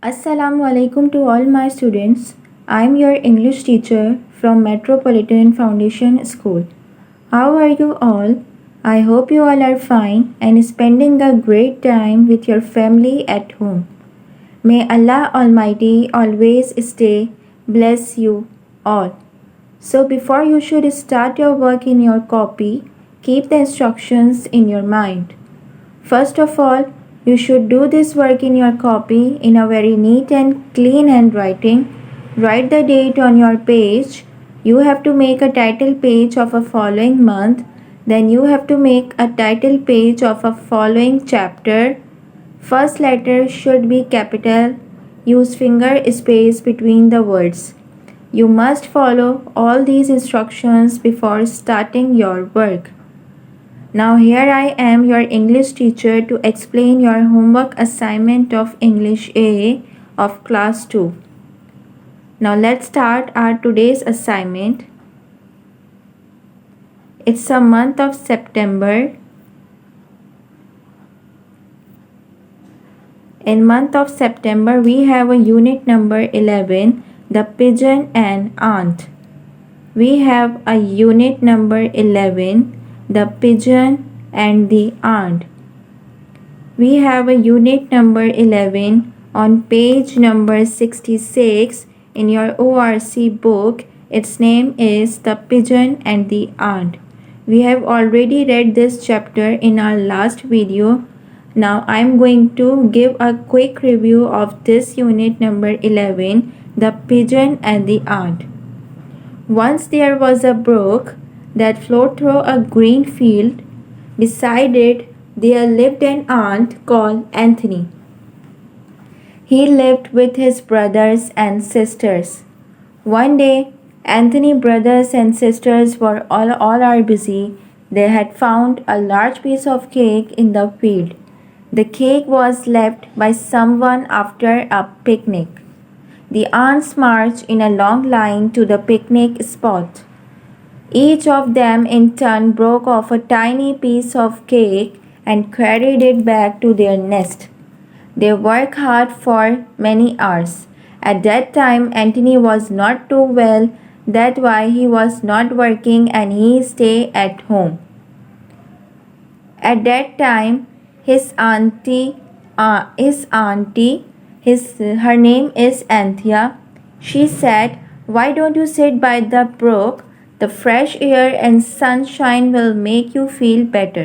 Assalamu alaikum to all my students. I am your English teacher from Metropolitan Foundation School. How are you all? I hope you all are fine and spending a great time with your family at home. May Allah Almighty always stay bless you all. So before you should start your work in your copy, keep the instructions in your mind. First of all, you should do this work in your copy in a very neat and clean handwriting. Write the date on your page. You have to make a title page of a following month. Then you have to make a title page of a following chapter. First letter should be capital. Use finger space between the words. You must follow all these instructions before starting your work. Now here I am, your English teacher, to explain your homework assignment of English A of class 2. Now let's start our today's assignment. It's a month of September. In month of September we have a unit number 11, the pigeon and ant. We have a unit number 11, the pigeon and the ant. We have a unit number 11 on page number 66 in your ORC book. Its name is The Pigeon and the Ant. We have already read this chapter in our last video. Now I am going to give a quick review of this unit number 11, The Pigeon and the Ant. Once there was a brook that flowed through a green field. Beside it, there lived an ant called Anthony. He lived with his brothers and sisters. One day, Anthony's brothers and sisters were all are busy. They had found a large piece of cake in the field. The cake was left by someone after a picnic. The ants marched in a long line to the picnic spot. Each of them in turn broke off a tiny piece of cake and carried it back to their nest. They worked hard for many hours. At that time, Anthony was not too well. That's why he was not working and he stayed at home. At that time, her name is Anthea. She said, "Why don't you sit by the brook? The fresh air and sunshine will make you feel better."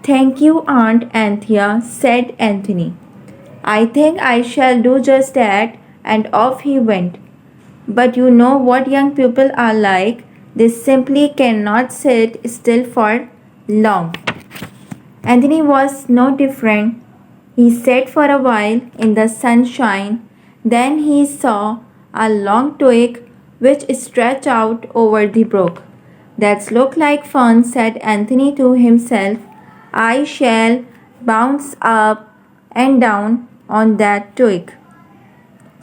"Thank you, Aunt Anthea," said Anthony. "I think I shall do just that," and off he went. But you know what young people are like. They simply cannot sit still for long. Anthony was no different. He sat for a while in the sunshine. Then he saw a long twig which stretched out over the brook. "That looks like fun," said Anthony to himself. "I shall bounce up and down on that twig."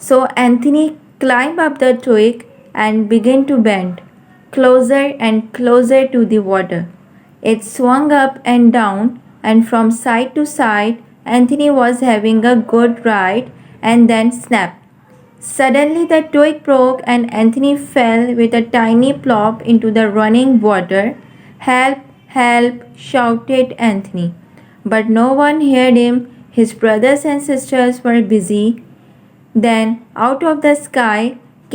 So Anthony climbed up the twig and began to bend closer and closer to the water. It swung up and down, and from side to side. Anthony was having a good ride, and then snap! Suddenly the twig broke and Anthony fell with a tiny plop into the running water. "Help! Help!" shouted Anthony. But no one heard him. His brothers and sisters were busy. Then out of the sky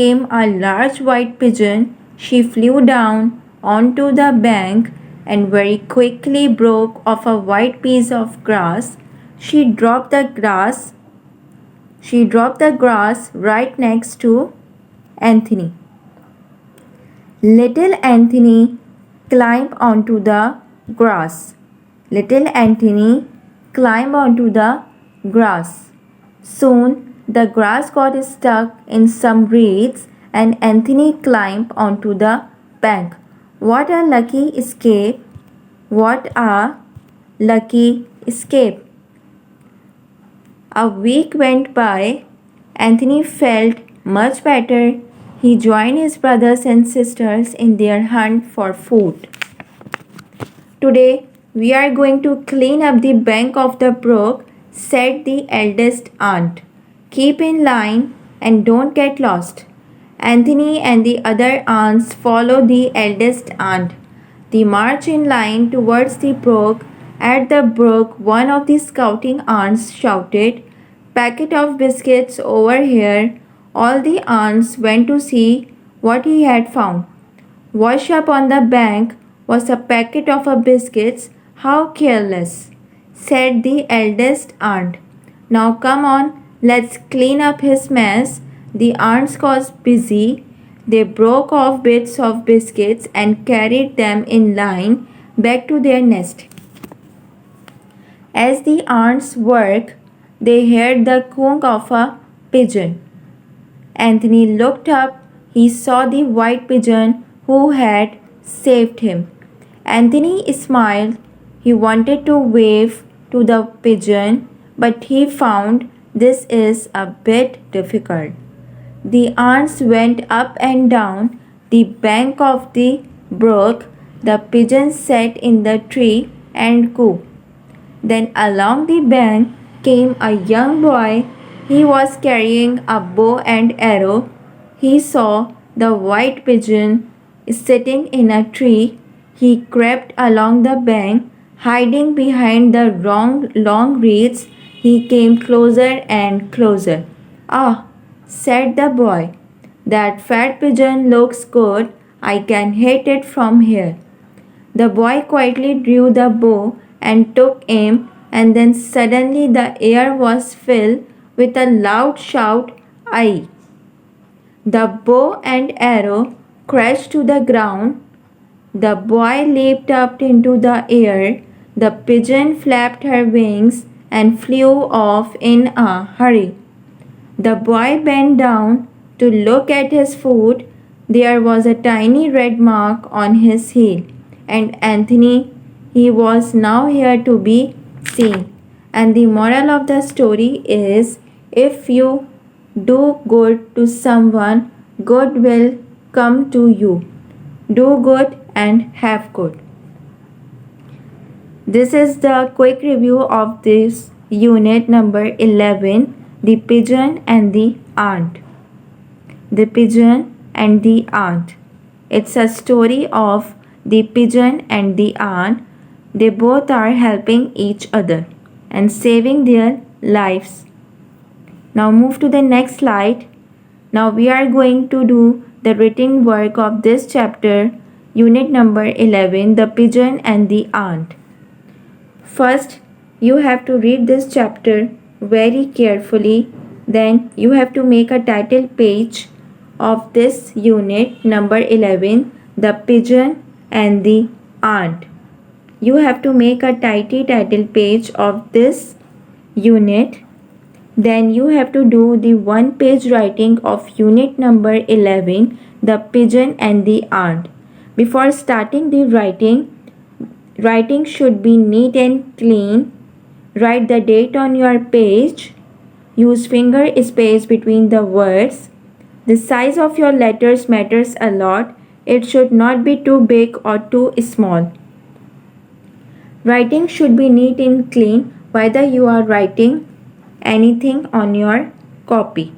came a large white pigeon. She flew down onto the bank and very quickly broke off a white piece of grass. She dropped the grass right next to Anthony. Little Anthony climbed onto the grass. Little Anthony climbed onto the grass. Soon the grass got stuck in some reeds and Anthony climbed onto the bank. What a lucky escape! What a lucky escape! A week went by. Anthony felt much better. He joined his brothers and sisters in their hunt for food. "Today we are going to clean up the bank of the brook," said the eldest aunt. Keep in line and don't get lost. Anthony and the other aunts follow the eldest aunt. They march in line towards the brook. At the brook, one of the scouting aunts shouted, "Packet of biscuits over here." All the aunts went to see what he had found. Washed up on the bank was a packet of biscuits. "How careless," said the eldest aunt. "Now come on, let's clean up his mess." The aunts got busy. They broke off bits of biscuits and carried them in line back to their nest. As the aunts worked, they heard the cooing of a pigeon. Anthony looked up. He saw the white pigeon who had saved him. Anthony smiled. He wanted to wave to the pigeon, but he found this is a bit difficult. The aunts went up and down the bank of the brook. The pigeon sat in the tree and cooed. Then along the bank came a young boy. He was carrying a bow and arrow. He saw the white pigeon sitting in a tree. He crept along the bank, hiding behind the long reeds. He came closer and closer. "Ah," said the boy, "that fat pigeon looks good. I can hit it from here." The boy quietly drew the bow and took aim, and then suddenly the air was filled with a loud shout, "Aye!" The bow and arrow crashed to the ground. The boy leaped up into the air. The pigeon flapped her wings and flew off in a hurry. The boy bent down to look at his foot. There was a tiny red mark on his heel. And Anthony, he was now here to be seen. And the moral of the story is, if you do good to someone, good will come to you. Do good and have good. This is the quick review of this unit number 11, The Pigeon and the Ant. The Pigeon and the Ant. It's a story of the pigeon and the ant. They both are helping each other and saving their lives. Now move to the next slide. Now we are going to do the written work of this chapter, unit number 11, The Pigeon and the Ant. First, you have to read this chapter very carefully. Then you have to make a title page of this unit number 11, The Pigeon and the Ant. You have to make a tidy title page of this unit. Then you have to do the one-page writing of unit number 11, The Pigeon and the Ant. Before starting the writing should be neat and clean. Write the date on your page. Use finger space between the words. The size of your letters matters a lot. It should not be too big or too small. Writing should be neat and clean, whether you are writing anything on your copy.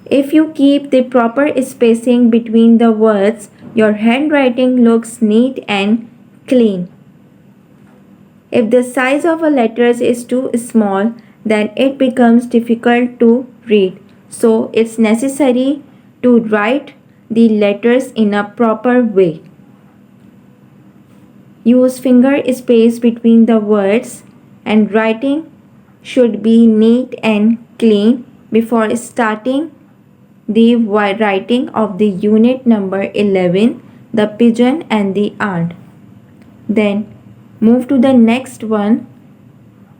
If you keep the proper spacing between the words, your handwriting looks neat and clean. If the size of a letters is too small, then it becomes difficult to read. So it's necessary to write the letters in a proper way. Use finger space between the words, and writing should be neat and clean before starting the writing of the unit number 11, The Pigeon and the Ant. Then move to the next one.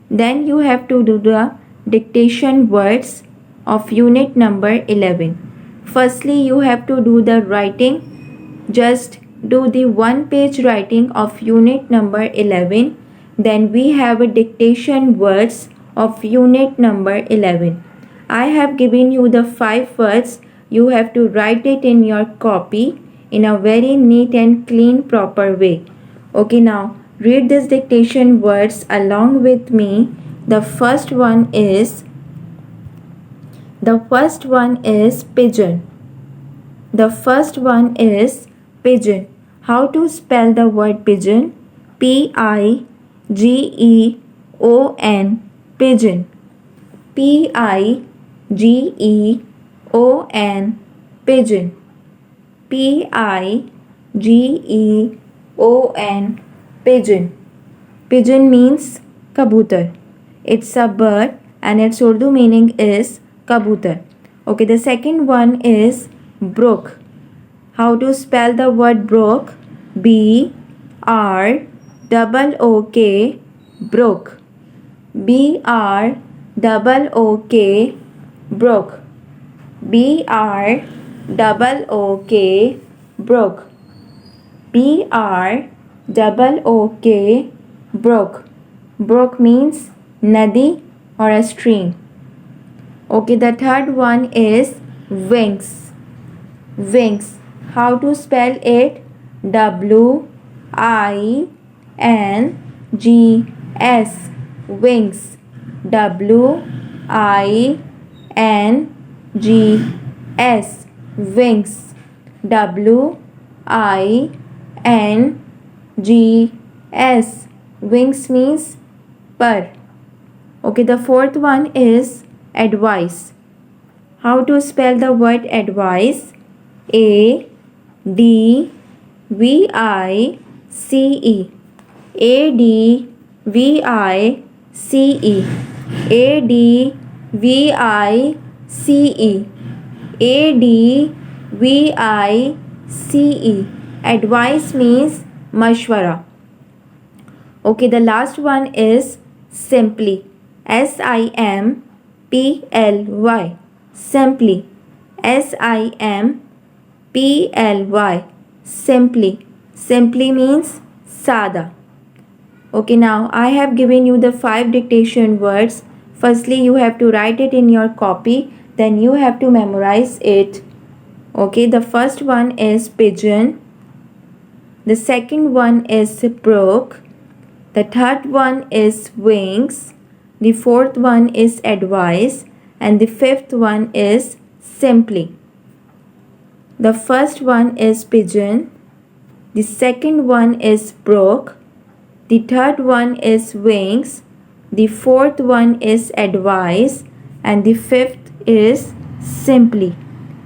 Then you have to do the dictation words of unit number 11. Firstly, you have to do the writing. Just do the one-page writing of unit number 11. Then we have a dictation words of unit number 11. I have given you the 5 words. You have to write it in your copy in a very neat and clean proper way. Okay, now read this dictation words along with me. The first one is pigeon. The first one is pigeon. How to spell the word pigeon? Pigeon. Pigeon. Pigeon. Pigeon. Pigeon. Pigeon. Pigeon means kabutar. It's a bird and its Urdu meaning is kabutar. Okay, the second one is brook. How to spell the word brook? BROOK. Brook. BROOK. Brook. BROOK. Brook. BROOK. Brook. Brook means nadi or a stream. Okay, the third one is wings. Wings. How to spell it? WINGS. Wings. WINGS. Wings. WINGS. Wings means per. Okay, the fourth one is advice. How to spell the word advice? ADVICE. ADVICE. ADVICE. ADVICE. Advice means mashwara. Okay, the last one is simply. SIMPLY. Simply. SIMPLY. Simply. Simply means sada. Okay, now I have given you the 5 dictation words. Firstly, you have to write it in your copy. Then you have to memorize it. Okay, the first one is pigeon. The second one is brook. The third one is wings. The fourth one is advice. And the fifth one is simply. The first one is pigeon. The second one is brook. The third one is wings. The fourth one is advice. And the fifth is simply.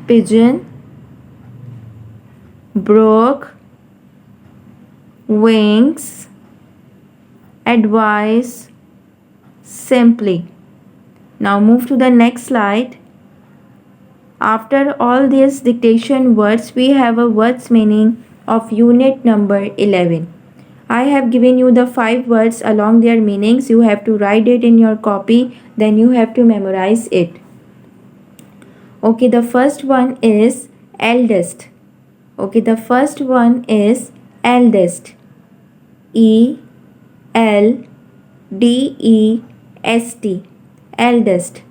Pigeon, brook, wings, advice, simply. Now move to the next slide. After all these dictation words, we have a words meaning of unit number 11. I have given you the 5 words along their meanings. You have to write it in your copy. Then you have to memorize it. Okay, the first one is eldest. Okay, the first one is eldest. ELDEST. Eldest. ELDEST.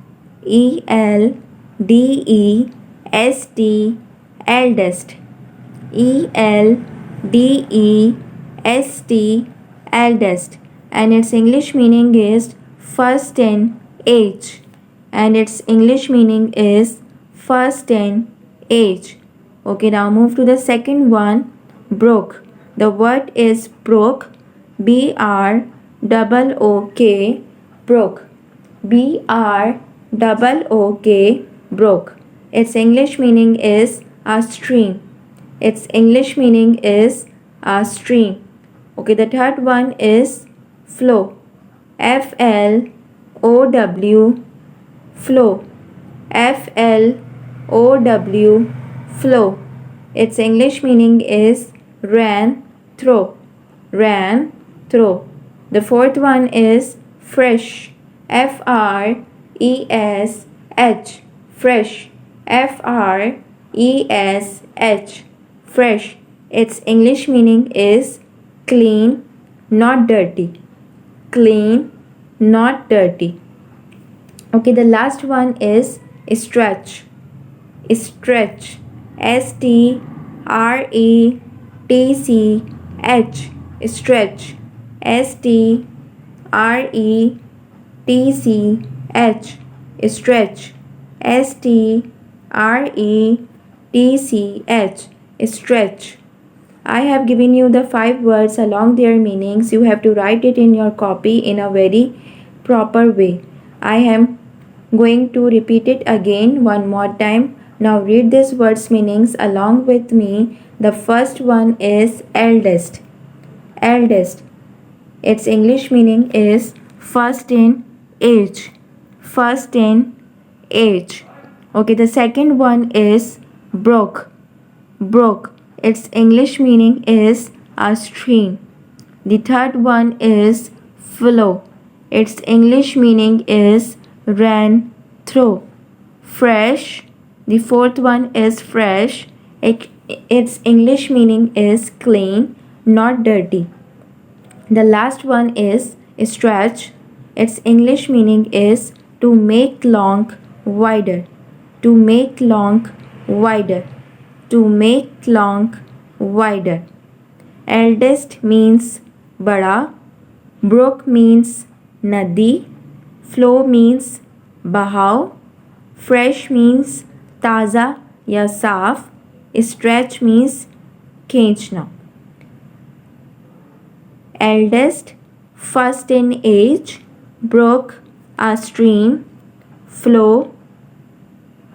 Eldest. ELDEST. Eldest. And its English meaning is first in age. And its English meaning is first in age. Okay, now move to the second one, brook. The word is brook. BROOK. Brook. BROOK. Brook. Its English meaning is a stream. Its English meaning is a stream. Okay, the third one is flow. FLOW. Flow. FLOW. Flow. Its English meaning is ran through. Ran through. The fourth one is fresh. FRESH. Fresh. FRESH. Fresh. Its English meaning is clean, not dirty. Clean, not dirty. Okay, the last one is stretch. Stretch. STRETCH. Stretch. STRETCH. stretch, stretch, stretch, stretch. I have given you the 5 words along their meanings. You have to write it in your copy in a very proper way. I am going to repeat it again one more time. Now read these words meanings along with me. The first one is eldest. Eldest. Its English meaning is first in age. First in age. Okay, the second one is brook. Brook. Its English meaning is a stream. The third one is flow. Its English meaning is ran through. Fresh. The fourth one is fresh. Its English meaning is clean, not dirty. The last one is stretch. Its English meaning is to make long, wider. To make long, wider. To make long, wider. Eldest means bada. Brook means nadi. Flow means bahav. Fresh means taza ya saaf. Stretch means खींचना. Eldest, first in age. Brook, a stream. Flow,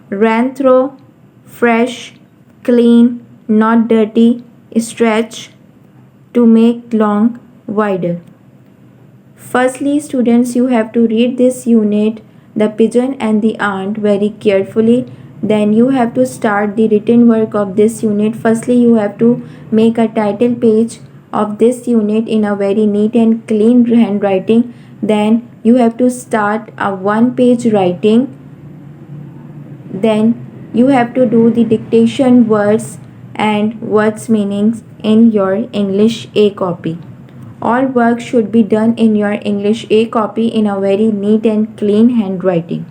ran through. Fresh, clean, not dirty. Stretch, to make long, wider. Firstly, students, you have to read this unit, The Pigeon and the Ant, very carefully. Then you have to start the written work of this unit. Firstly, you have to make a title page of this unit in a very neat and clean handwriting. Then you have to start a one-page writing. Then you have to do the dictation words and words meanings in your English A copy. All work should be done in your English A copy in a very neat and clean handwriting.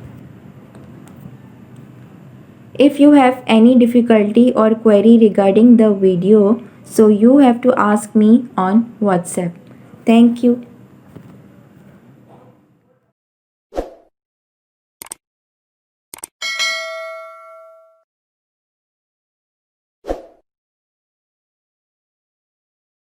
If you have any difficulty or query regarding the video, so you have to ask me on WhatsApp. Thank you.